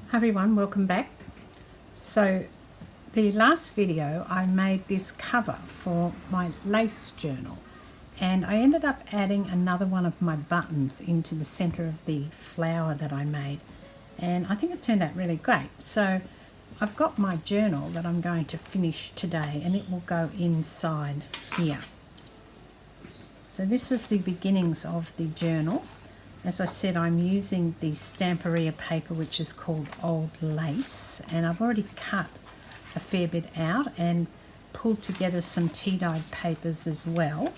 Hi everyone, welcome back. So the last video I made this cover for my lace journal, and I ended up adding another one of my buttons into the center of the flower that I made, and I think it turned out really great. So I've got my journal that I'm going to finish today, and it will go inside here. So this is the beginnings of the journal. As I said, I'm using the Stamperia paper, which is called Old Lace, and I've already cut a fair bit out and pulled together some tea-dyed papers as well.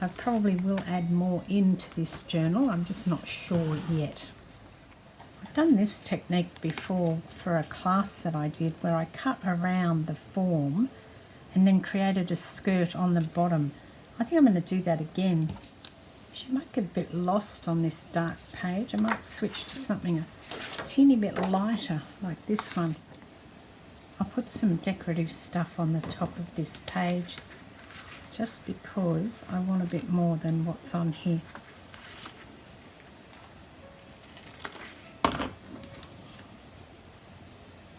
I probably will add more into this journal, I'm just not sure yet. I've done this technique before for a class that I did where I cut around the form and then created a skirt on the bottom. I think I'm going to do that again. She might get a bit lost on this dark page. I might switch to something a teeny bit lighter like this one. I'll put some decorative stuff on the top of this page just because I want a bit more than what's on here.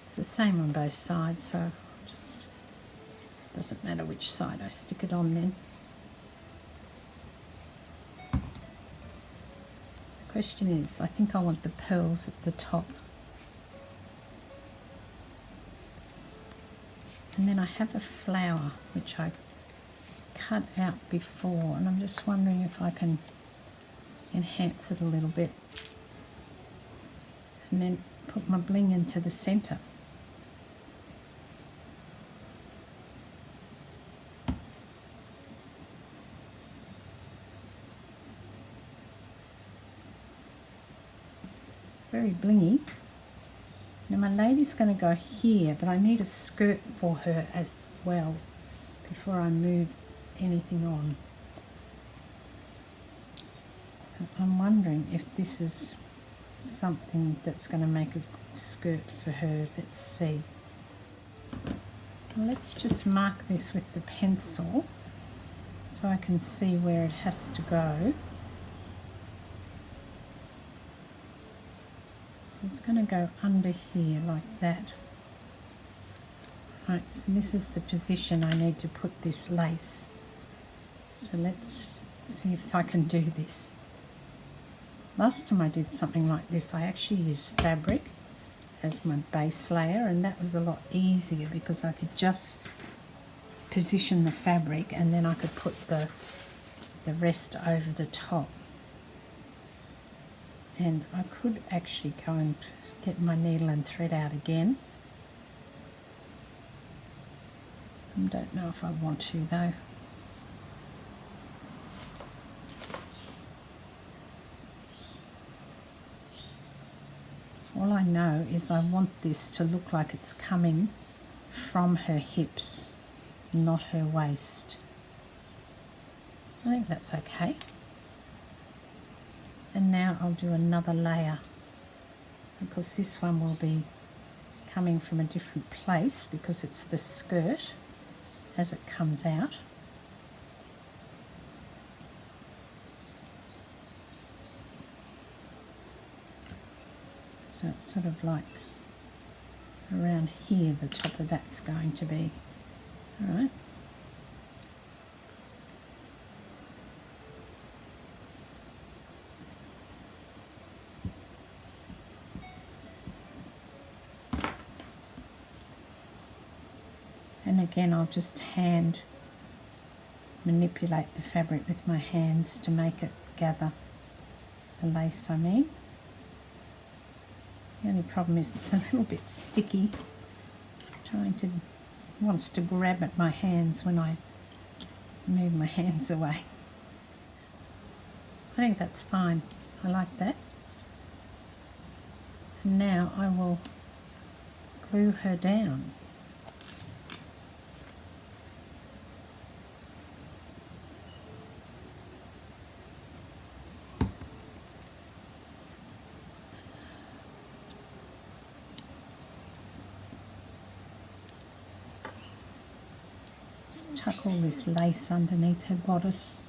It's the same on both sides, so just doesn't matter which side I stick it on then. Question is, I think I want the pearls at the top. And then I have a flower which I cut out before, and I'm just wondering if I can enhance it a little bit and then put my bling into the center. Very blingy. Now my lady's going to go here, but I need a skirt for her as well before I move anything on. So I'm wondering if this is something that's going to make a skirt for her. Let's see. Well, let's just mark this with the pencil so I can see where it has to go. It's going to go under here like that. Right, so this is the position I need to put this lace. So let's see if I can do this. Last time I did something like this, I actually used fabric as my base layer, and that was a lot easier because I could just position the fabric and then I could put the rest over the top. And I could actually go and get my needle and thread out again. I don't know if I want to though. All I know is I want this to look like it's coming from her hips, not her waist. I think that's okay. And now I'll do another layer because this one will be coming from a different place because it's the skirt as it comes out. So it's sort of like around here the top of that's going to be. All right. And again, I'll just hand manipulate the fabric with my hands to make it gather the lace I mean. The only problem is it's a little bit sticky. Wants to grab at my hands when I move my hands away. I think that's fine. I like that. And now I will glue her down. Tuck all this lace underneath her bodice.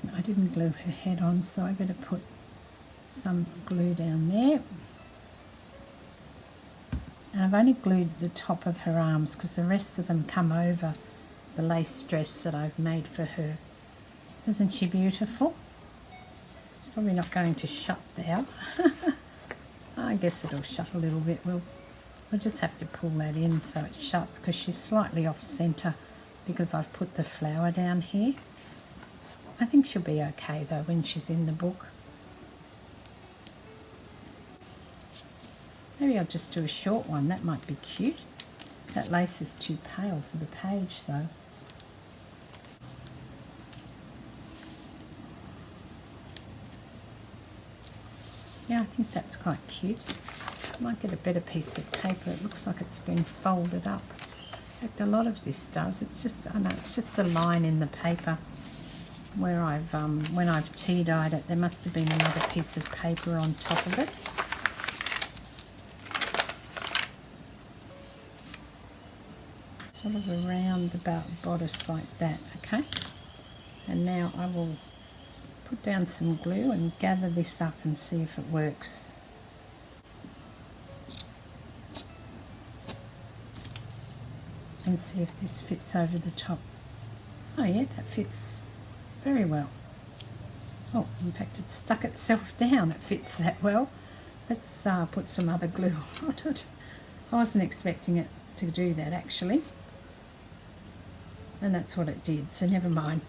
And I didn't glue her head on, so I better put some glue down there. And I've only glued the top of her arms because the rest of them come over the lace dress that I've made for her. Isn't she beautiful? It's probably not going to shut now. I guess it'll shut a little bit. We'll just have to pull that in so it shuts, because she's slightly off centre because I've put the flower down here. I think she'll be okay though when she's in the book. Maybe I'll just do a short one, that might be cute. That lace is too pale for the page though. Yeah, I think that's quite cute. I might get a better piece of paper. It looks like it's been folded up. In fact, a lot of this does. It's just, I know, it's just a line in the paper where I've, when I've tea dyed it, there must have been another piece of paper on top of it. Sort of a roundabout bodice like that, okay? And now I will put down some glue and gather this up and see if it works. And see if this fits over the top. Oh yeah, that fits very well. Oh, in fact it's stuck itself down, it fits that well. Let's put some other glue on it. I wasn't expecting it to do that actually. And that's what it did, so never mind.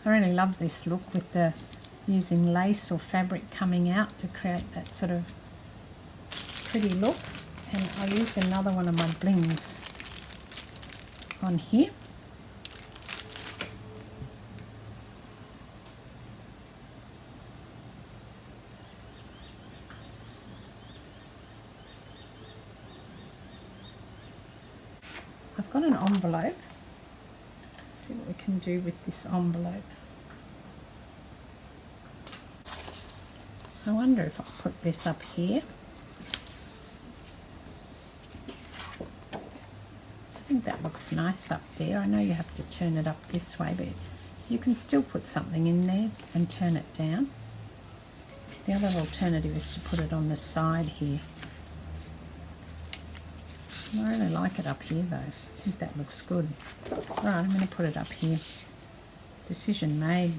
I really love this look with the using lace or fabric coming out to create that sort of pretty look. And I used another one of my blings on here. I've got an envelope. Let's see what we can do with this envelope. I wonder if I'll put this up here. I think that looks nice up there. I know you have to turn it up this way, but you can still put something in there and turn it down. The other alternative is to put it on the side here. I really like it up here though. I think that looks good. Right, I'm going to put it up here. Decision made.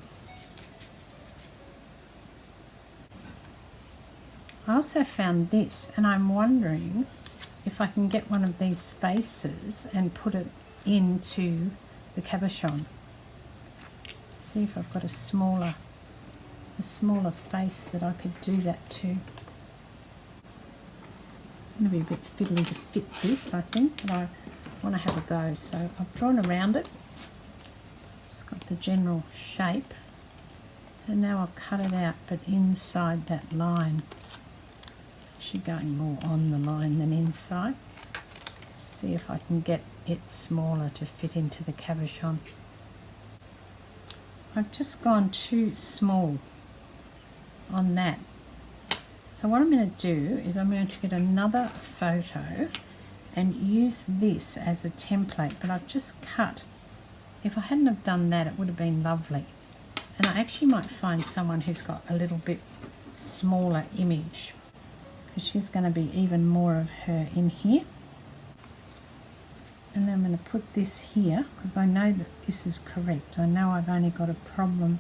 I also found this, and I'm wondering if I can get one of these faces and put it into the cabochon. See if I've got a smaller face that I could do that to. It's going to be a bit fiddly to fit this, I think, but I want to have a go. So I've drawn around it. It's got the general shape, and now I'll cut it out, but inside that line. Actually going more on the line than inside. See if I can get it smaller to fit into the cabochon. I've just gone too small on that. So what I'm going to do is I'm going to get another photo and use this as a template, but I've just cut. If I hadn't have done that, it would have been lovely. And I actually might find someone who's got a little bit smaller image, because she's going to be even more of her in here. And then I'm going to put this here because I know that this is correct. I know I've only got a problem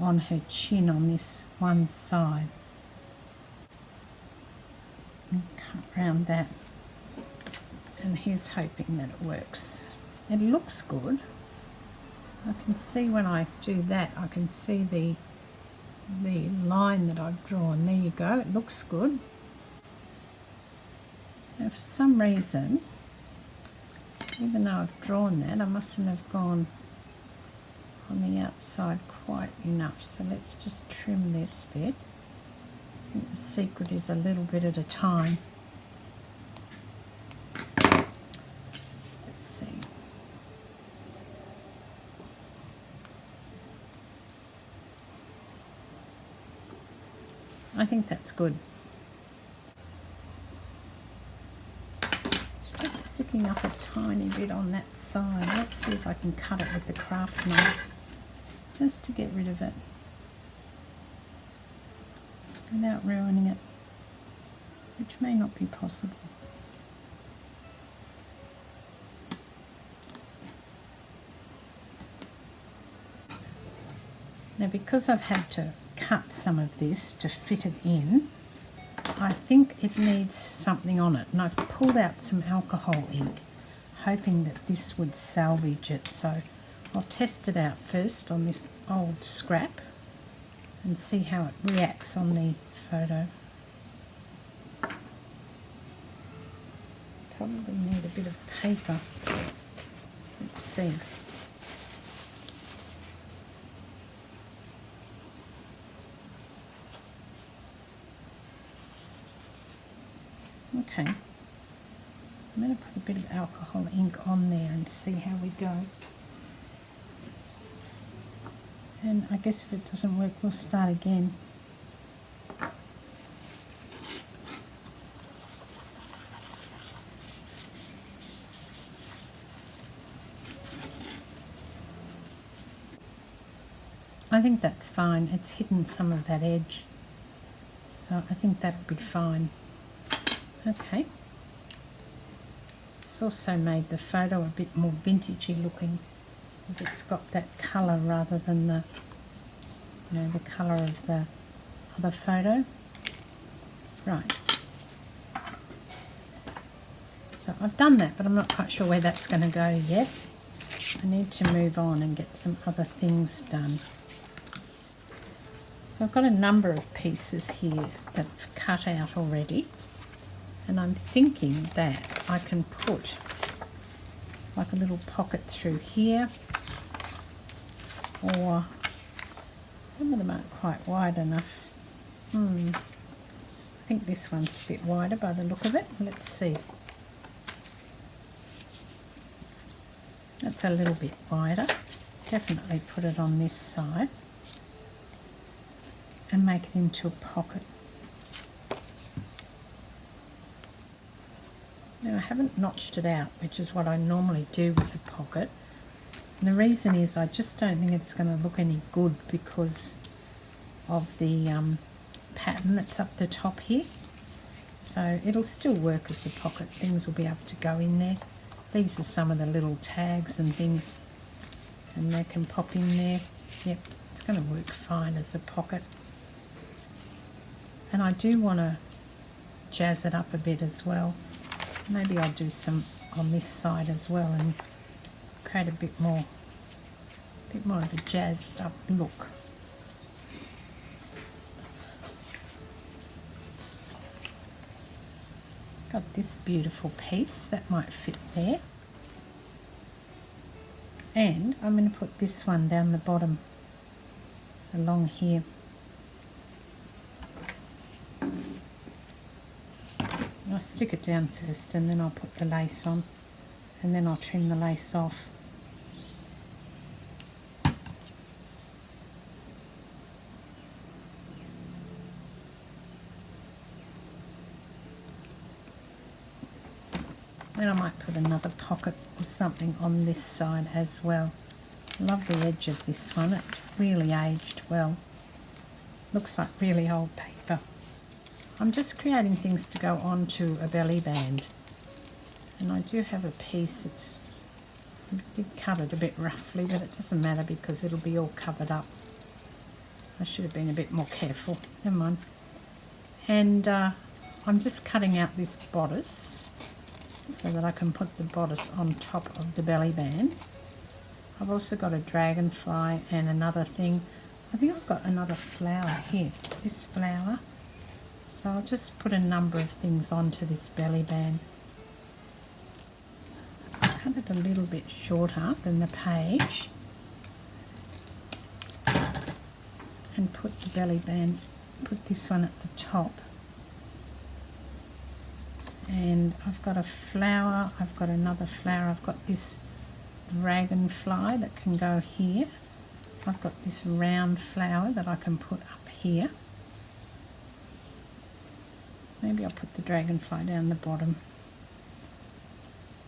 on her chin on this one side. And cut round that. And here's hoping that it works. It looks good. I can see when I do that, I can see the line that I've drawn. There you go, it looks good. Now for some reason, even though I've drawn that, I mustn't have gone on the outside quite enough. So let's just trim this bit. I think the secret is a little bit at a time. Let's see. I think that's good. sticking up a tiny bit on that side. Let's see if I can cut it with the craft knife just to get rid of it without ruining it, which may not be possible. Now, because I've had to cut some of this to fit it in, I think it needs something on it, and I've pulled out some alcohol ink hoping that this would salvage it. So I'll test it out first on this old scrap and see how it reacts on the photo. Probably need a bit of paper. Let's see. Okay, so I'm going to put a bit of alcohol ink on there and see how we go. And I guess if it doesn't work, we'll start again. I think that's fine. It's hidden some of that edge, so I think that'll be fine. Okay. It's also made the photo a bit more vintagey looking, because it's got that colour rather than the, you know, the colour of the other photo. Right. So I've done that, but I'm not quite sure where that's going to go yet. I need to move on and get some other things done. So I've got a number of pieces here that I've cut out already. And I'm thinking that I can put like a little pocket through here, or some of them aren't quite wide enough. I think this one's a bit wider by the look of it. Let's see. That's a little bit wider. Definitely put it on this side and make it into a pocket. Now, I haven't notched it out, which is what I normally do with a pocket. And the reason is I just don't think it's going to look any good because of the pattern that's up the top here. So it'll still work as a pocket. Things will be able to go in there. These are some of the little tags and things, and they can pop in there. Yep, it's going to work fine as a pocket. And I do want to jazz it up a bit as well. Maybe I'll do some on this side as well and create a bit more of a jazzed up look. Got this beautiful piece that might fit there. And I'm going to put this one down the bottom along here. I'll stick it down first and then I'll put the lace on, and then I'll trim the lace off. Then I might put another pocket or something on this side as well. Love the edge of this one, it's really aged well. Looks like really old paper. I'm just creating things to go onto a belly band, and I do have a piece that's, I did cut it a bit roughly, but it doesn't matter because it'll be all covered up. I should have been a bit more careful, never mind. And I'm just cutting out this bodice so that I can put the bodice on top of the belly band. I've also got a dragonfly and another thing. I think I've got another flower here, this flower. So I'll just put a number of things onto this belly band. Cut it a little bit shorter than the page and put the belly band, put this one at the top. And I've got a flower, I've got another flower, I've got this dragonfly that can go here. I've got this round flower that I can put up here. Maybe I'll put the dragonfly down the bottom.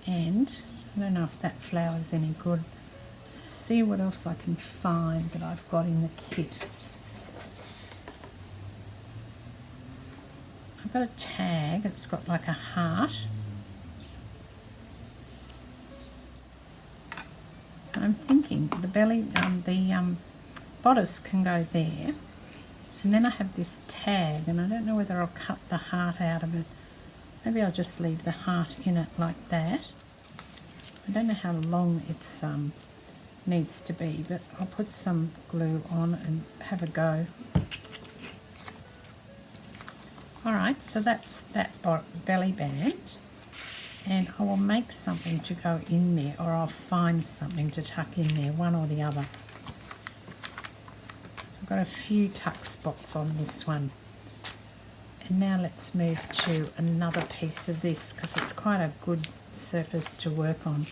And I don't know if that flower is any good. See what else I can find that I've got in the kit. I've got a tag, it's got like a heart. So I'm thinking the belly, the bodice can go there. And then I have this tag, and I don't know whether I'll cut the heart out of it. Maybe I'll just leave the heart in it like that. I don't know how long it's needs to be, but I'll put some glue on and have a go. Alright, so that's that belly band, and I will make something to go in there, or I'll find something to tuck in there, one or the other. So I've got a few tuck spots on this one. And now let's move to another piece of this, because it's quite a good surface to work on.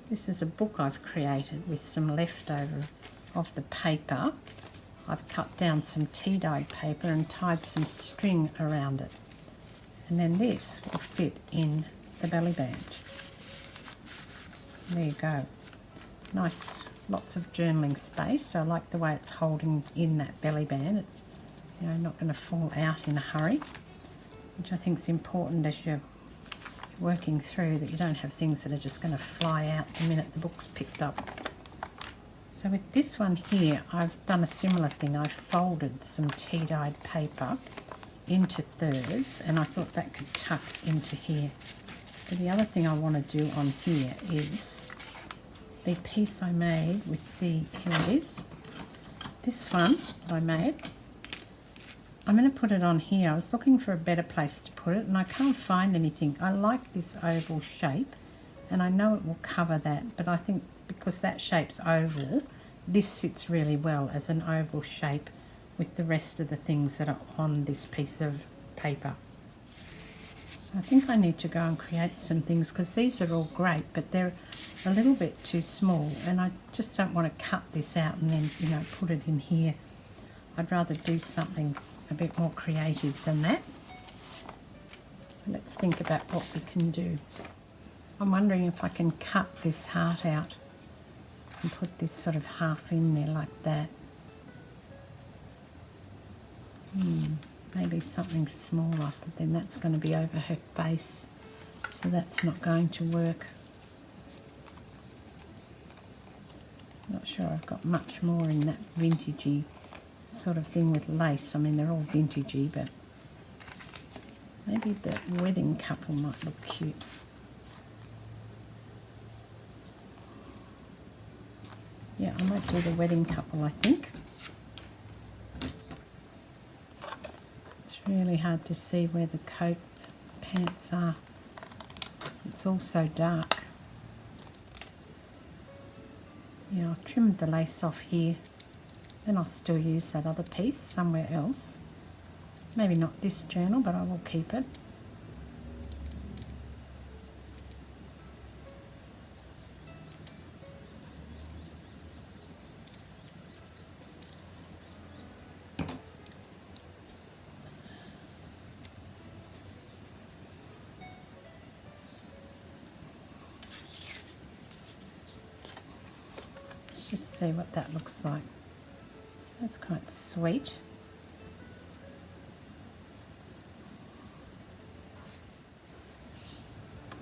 This is a book I've created with some leftover of the paper. I've cut down some tea-dyed paper and tied some string around it. And then this will fit in the belly band. There you go. Nice, lots of journaling space. I like the way it's holding in that belly band. It's, you know, not going to fall out in a hurry, which I think is important as you're working through, that you don't have things that are just going to fly out the minute the book's picked up. So with this one here, I've done a similar thing. I've folded some tea-dyed paper into thirds, and I thought that could tuck into here. But the other thing I want to do on here is the piece I made with the, here it is, this one that I made. I'm going to put it on here. I was looking for a better place to put it, and I can't find anything. I like this oval shape, and I know it will cover that, but I think because that shape's oval, this sits really well as an oval shape with the rest of the things that are on this piece of paper. So I think I need to go and create some things, because these are all great, but they're a little bit too small, and I just don't want to cut this out and then, you know, put it in here. I'd rather do something a bit more creative than that. So let's think about what we can do. I'm wondering if I can cut this heart out and put this sort of half in there like that. Maybe something smaller, but then that's going to be over her face, so that's not going to work. Not sure I've got much more in that vintagey sort of thing with lace. I mean, they're all vintagey, but maybe the wedding couple might look cute. Yeah, I might do the wedding couple, I think. It's really hard to see where the coat pants are. It's all so dark. Yeah, I'll trim the lace off here. Then I'll still use that other piece somewhere else. Maybe not this journal, but I will keep it. Let's just see what that looks like. That's quite sweet.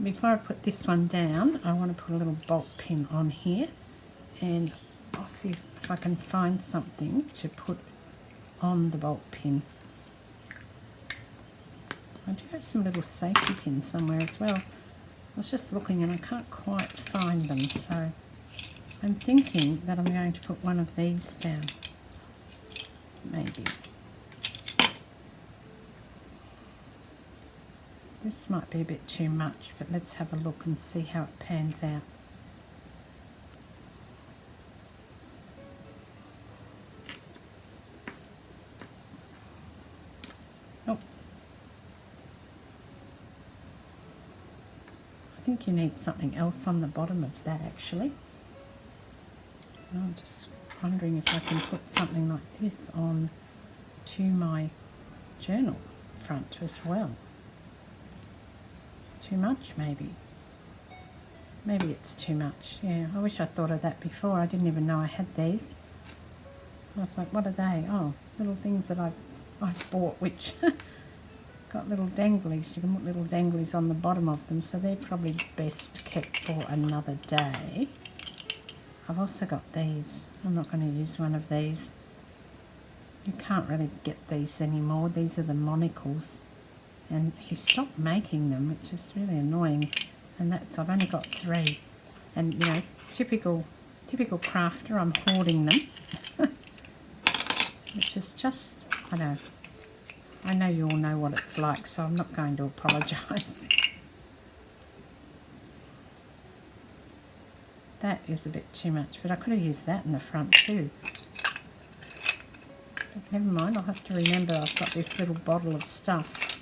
Before I put this one down, I want to put a little bolt pin on here, and I'll see if I can find something to put on the bolt pin. I do have some little safety pins somewhere as well. I was just looking and I can't quite find them, so I'm thinking that I'm going to put one of these down. Maybe. This might be a bit too much, but let's have a look and see how it pans out. Oh, think you need something else on the bottom of that actually. I'm just wondering if I can put something like this on to my journal front as well. Too much maybe. Maybe it's too much. Yeah, I wish I thought of that before. I didn't even know I had these. I was like, what are they? Oh, little things that I've bought which got little danglies. You can put little danglies on the bottom of them, so they're probably best kept for another day. I've also got these. I'm not going to use one of these. You can't really get these anymore. These are the monocles. And he stopped making them, which is really annoying. And that's, I've only got 3. And, you know, typical crafter, I'm hoarding them. Which is just, I know you all know what it's like, so I'm not going to apologise. That is a bit too much, but I could have used that in the front too. But never mind, I'll have to remember I've got this little bottle of stuff.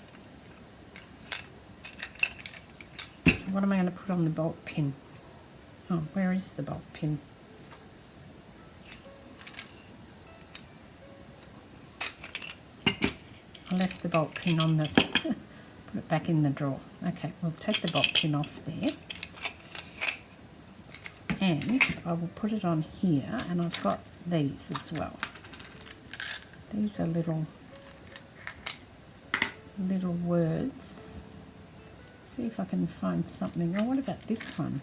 What am I going to put on the bolt pin? Oh, where is the bolt pin? I left the bolt pin on the... put it back in the drawer. Okay, we'll take the bolt pin off there. And I will put it on here, and I've got these as well. These are little words. See if I can find something. Oh, what about this one?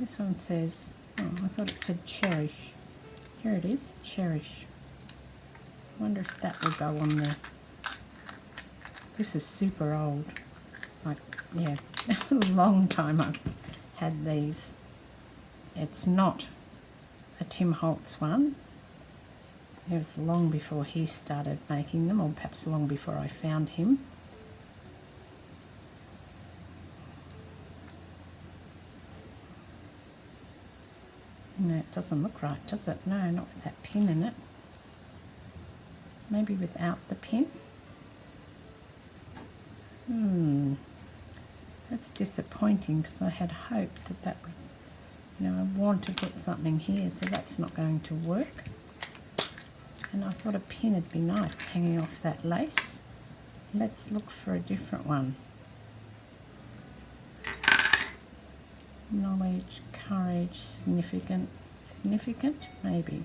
This one says, oh, I thought it said cherish. Here it is, cherish. I wonder if that will go on there. This is super old. Like, yeah, a long time I've had these. It's not a Tim Holtz one. It was long before he started making them, or perhaps long before I found him. No, it doesn't look right, does it? No, not with that pin in it. Maybe without the pin. That's disappointing because I had hoped that that would, you know, I want to put something here, so that's not going to work. And I thought a pin would be nice hanging off that lace. Let's look for a different one. Knowledge, courage, significant, maybe.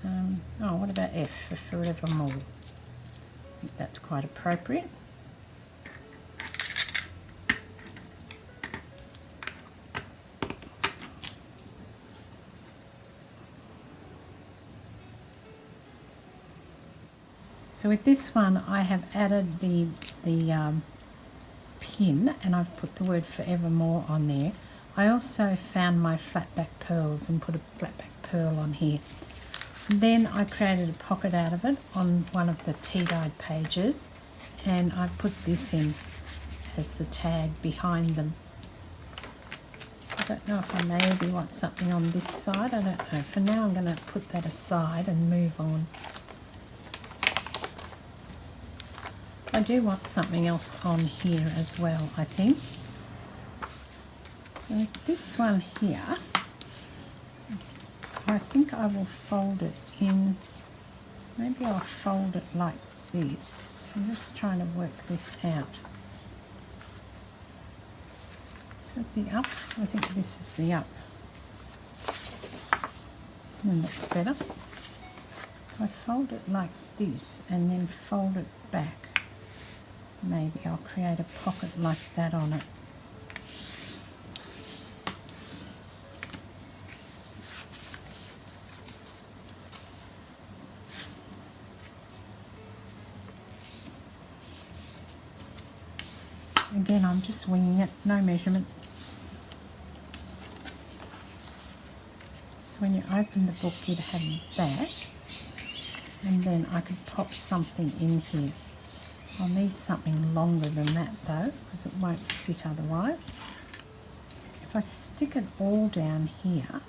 Oh, what about F for forevermore? I think that's quite appropriate. So with this one, I have added the pin, and I've put the word forevermore on there. I also found my flat back pearls and put a flat back pearl on here. And then I created a pocket out of it on one of the tea-dyed pages, and I put this in as the tag behind them. I don't know if I maybe want something on this side, I don't know. For now I'm going to put that aside and move on. I do want something else on here as well, I think. So this one here, I think I will fold it in, maybe I'll fold it like this. I'm just trying to work this out. Is that the up? I think this is the up. And that's better. If I fold it like this and then fold it back, maybe I'll create a pocket like that on it. Again, I'm just winging it, no measurement. So when you open the book, you'd have that, and then I could pop something in here. I'll need something longer than that though, because it won't fit otherwise. If I stick it all down here,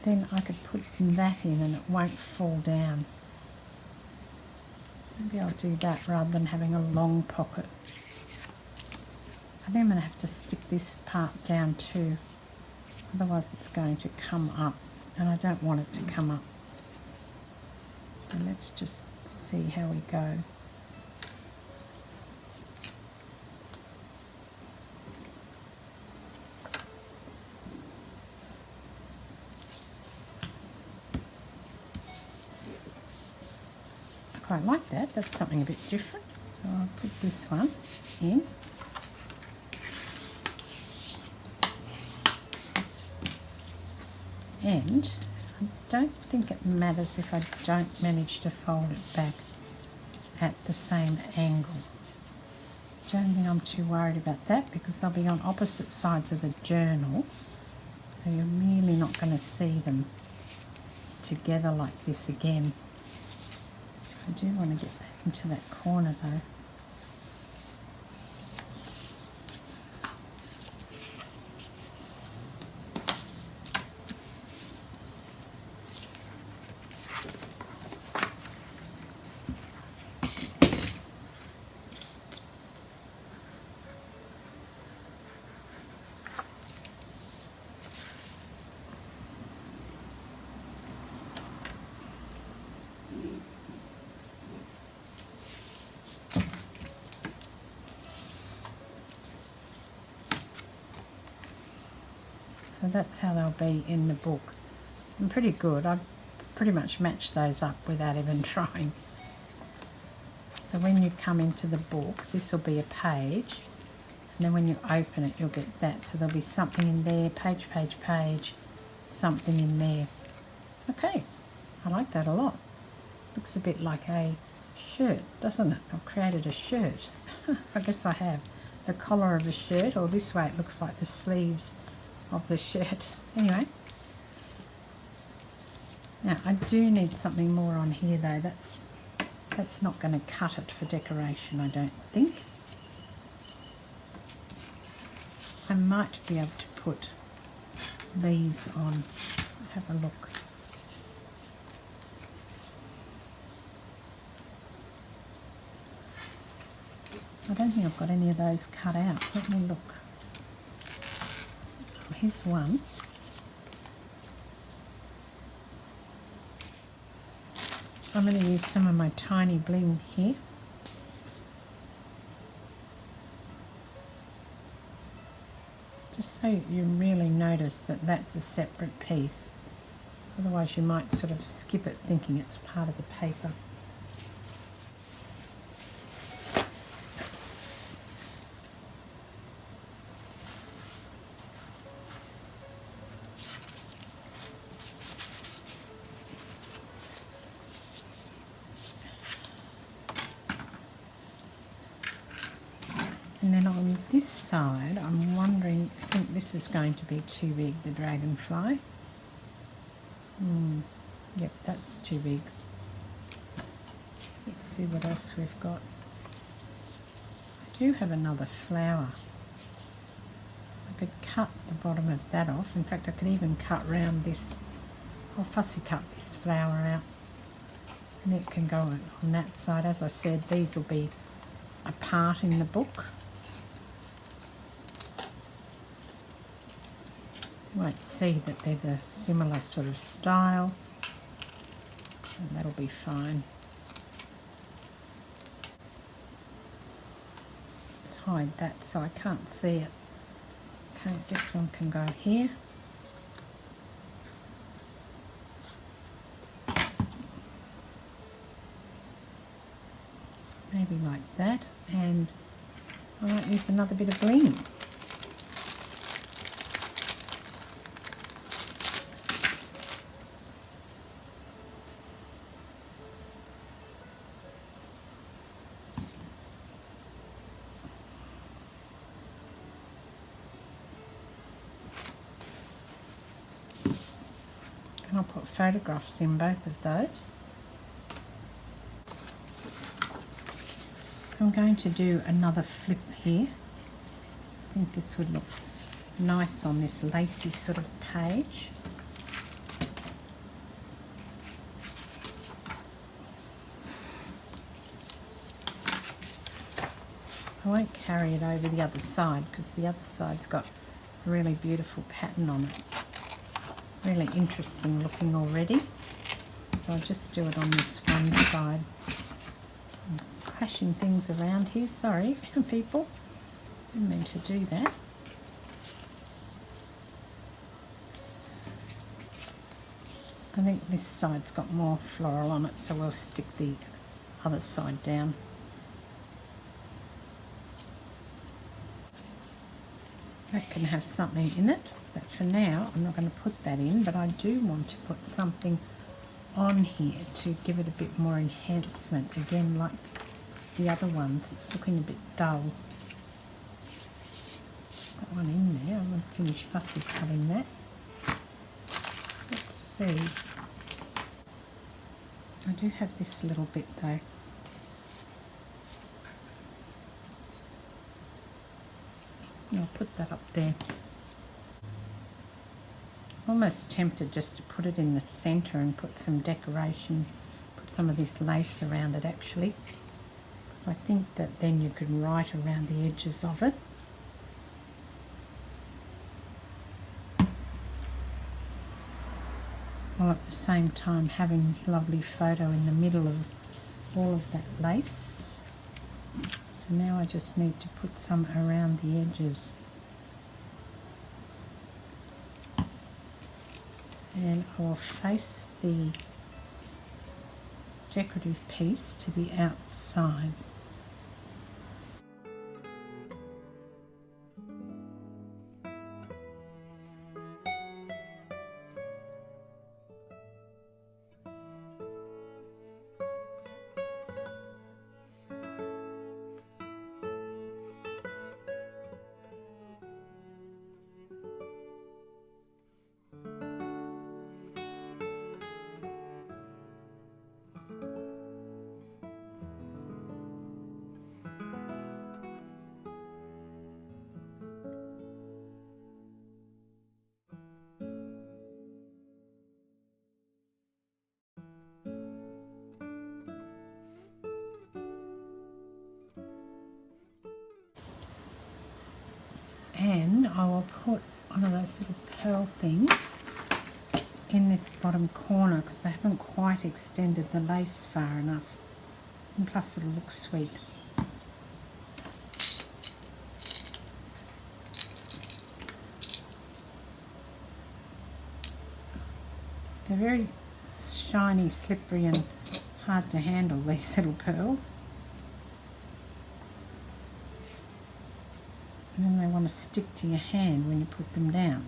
then I could put that in and it won't fall down. Maybe I'll do that rather than having a long pocket. I think I'm going to have to stick this part down too, otherwise it's going to come up, and I don't want it to come up. So let's just see how we go. I quite like that. That's something a bit different. So I'll put this one in. And I don't think it matters if I don't manage to fold it back at the same angle. Don't think I'm too worried about that because they'll be on opposite sides of the journal, so you're really not going to see them together like this again. I do want to get back into that corner though. So that's how they'll be in the book. And pretty good. I've pretty much matched those up without even trying. So when you come into the book, this will be a page, and then when you open it, you'll get that. So there'll be something in there, page, page, page, something in there. Okay, I like that a lot. Looks a bit like a shirt, doesn't it? I've created a shirt. I guess I have. The collar of a shirt, or this way it looks like the sleeves of the shirt. Anyway, now I do need something more on here though. That's not going to cut it for decoration, I don't think. I might be able to put these on. Let's have a look. I don't think I've got any of those cut out. Let me look. Here's one. I'm going to use some of my tiny bling here. Just so you really notice that that's a separate piece. Otherwise you might sort of skip it thinking it's part of the paper. And then on this side, I'm wondering, I think this is going to be too big, the dragonfly. Yep, that's too big. Let's see what else we've got. I do have another flower. I could cut the bottom of that off. In fact, I could even cut round this. I'll fussy cut this flower out. And it can go on that side. As I said, these will be a part in the book. You won't see that they're the similar sort of style, and that'll be fine. Let's hide that so I can't see it. Okay, this one can go here. Maybe like that, and I might use another bit of bling. And I'll put photographs in both of those. I'm going to do another flip here. I think this would look nice on this lacy sort of page. I won't carry it over the other side because the other side's got a really beautiful pattern on it. Really interesting looking already. So I'll just do it on this one side. I'm clashing things around here, sorry people. Didn't mean to do that. I think this side's got more floral on it, so we'll stick the other side down. That can have something in it, but for now I'm not going to put that in, but I do want to put something on here to give it a bit more enhancement. Again, like the other ones, it's looking a bit dull. Got one in there. I'm going to finish fussy cutting that. Let's see. I do have this little bit though. I'll put that up there. Almost tempted just to put it in the centre and put some decoration, put some of this lace around it actually. Because I think that then you can write around the edges of it. While at the same time having this lovely photo in the middle of all of that lace. So now I just need to put some around the edges. And I will face the decorative piece to the outside. And I will put one of those little pearl things in this bottom corner because I haven't quite extended the lace far enough, and plus it'll look sweet. They're very shiny, slippery and hard to handle, these little pearls. And then they want to stick to your hand when you put them down.